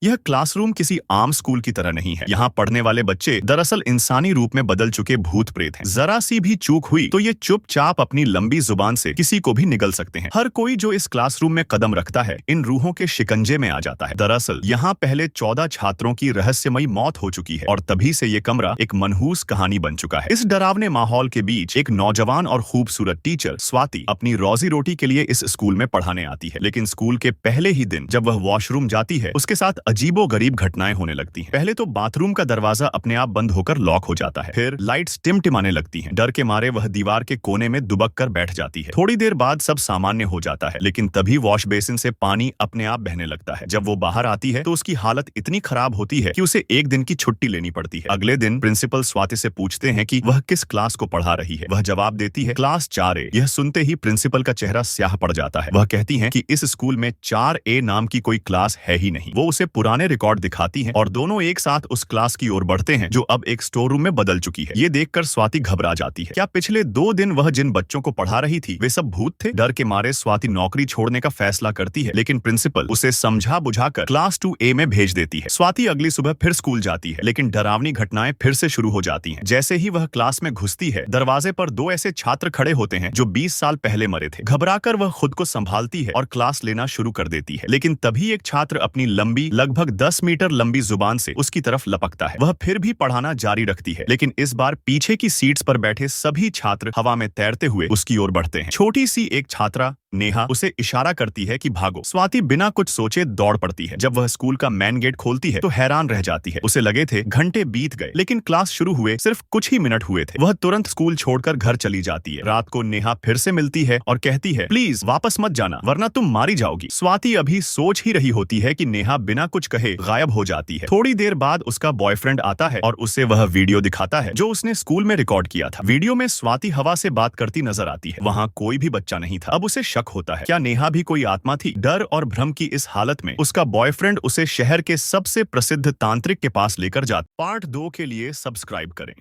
यह क्लासरूम किसी आम स्कूल की तरह नहीं है। यहाँ पढ़ने वाले बच्चे दरअसल इंसानी रूप में बदल चुके भूत प्रेत हैं। जरा सी भी चूक हुई तो ये चुपचाप अपनी लंबी जुबान से किसी को भी निगल सकते हैं। हर कोई जो इस क्लासरूम में कदम रखता है इन रूहों के शिकंजे में आ जाता है। दरअसल यहाँ पहले 14 छात्रों की रहस्यमयी मौत हो चुकी है और तभी से ये कमरा एक मनहूस कहानी बन चुका है। इस डरावने माहौल के बीच एक नौजवान और खूबसूरत टीचर स्वाति अपनी रोजी रोटी के लिए इस स्कूल में पढ़ाने आती है। लेकिन स्कूल के पहले ही दिन जब वह वॉशरूम जाती है उसके साथ अजीबोगरीब घटनाएं होने लगती हैं। पहले तो बाथरूम का दरवाजा अपने आप बंद होकर लॉक हो जाता है, फिर लाइट्स टिमटिमाने लगती हैं। डर के मारे वह दीवार के कोने में दुबक कर बैठ जाती है। थोड़ी देर बाद सब सामान्य हो जाता है, लेकिन तभी वॉश बेसिन से पानी अपने आप बहने लगता है। जब वो बाहर आती है तो उसकी हालत इतनी खराब होती है कि उसे एक दिन की छुट्टी लेनी पड़ती है। अगले दिन प्रिंसिपल स्वाति से पूछते हैं कि वह किस क्लास को पढ़ा रही है। वह जवाब देती है क्लास 4A। यह सुनते ही प्रिंसिपल का चेहरा स्याह पड़ जाता है। वह कहती है कि इस स्कूल में 4A नाम की कोई क्लास है ही नहीं। वो उसे पुराने रिकॉर्ड दिखाती हैं और दोनों एक साथ उस क्लास की ओर बढ़ते हैं जो अब एक स्टोर रूम में बदल चुकी है। ये देखकर स्वाति घबरा जाती है। क्या पिछले 2 दिन वह जिन बच्चों को पढ़ा रही थी वे सब भूत थे? डर के मारे स्वाति नौकरी छोड़ने का फैसला करती है, लेकिन प्रिंसिपल उसे समझा बुझाकर क्लास 2A में भेज देती है। स्वाति अगली सुबह फिर स्कूल जाती है, लेकिन डरावनी घटनाएं फिर से शुरू हो जाती हैं। जैसे ही वह क्लास में घुसती है दरवाजे पर 2 ऐसे छात्र खड़े होते हैं जो 20 साल पहले मरे थे। घबराकर वह खुद को संभालती है और क्लास लेना शुरू कर देती है, लेकिन तभी एक छात्र अपनी लंबी लगभग 10 मीटर लंबी जुबान से उसकी तरफ लपकता है। वह फिर भी पढ़ाना जारी रखती है, लेकिन इस बार पीछे की सीट्स पर बैठे सभी छात्र हवा में तैरते हुए उसकी ओर बढ़ते हैं। छोटी सी एक छात्रा नेहा उसे इशारा करती है कि भागो। स्वाति बिना कुछ सोचे दौड़ पड़ती है। जब वह स्कूल का मेन गेट खोलती है तो हैरान रह जाती है। उसे लगे थे घंटे बीत गए, लेकिन क्लास शुरू हुए सिर्फ कुछ ही मिनट हुए थे। वह तुरंत स्कूल छोड़कर घर चली जाती है। रात को नेहा फिर से मिलती है और कहती है प्लीज वापस मत जाना वरना तुम मारी जाओगी। स्वाति अभी सोच ही रही होती है कि नेहा बिना कुछ कहे गायब हो जाती है। थोड़ी देर बाद उसका बॉयफ्रेंड आता है और उसे वह वीडियो दिखाता है जो उसने स्कूल में रिकॉर्ड किया था। वीडियो में स्वाति हवा से बात करती नजर आती है। वहाँ कोई भी बच्चा नहीं था। अब उसे होता है क्या नेहा भी कोई आत्मा थी? डर और भ्रम की इस हालत में उसका बॉयफ्रेंड उसे शहर के सबसे प्रसिद्ध तांत्रिक के पास लेकर जाता। पार्ट 2 के लिए सब्सक्राइब करें।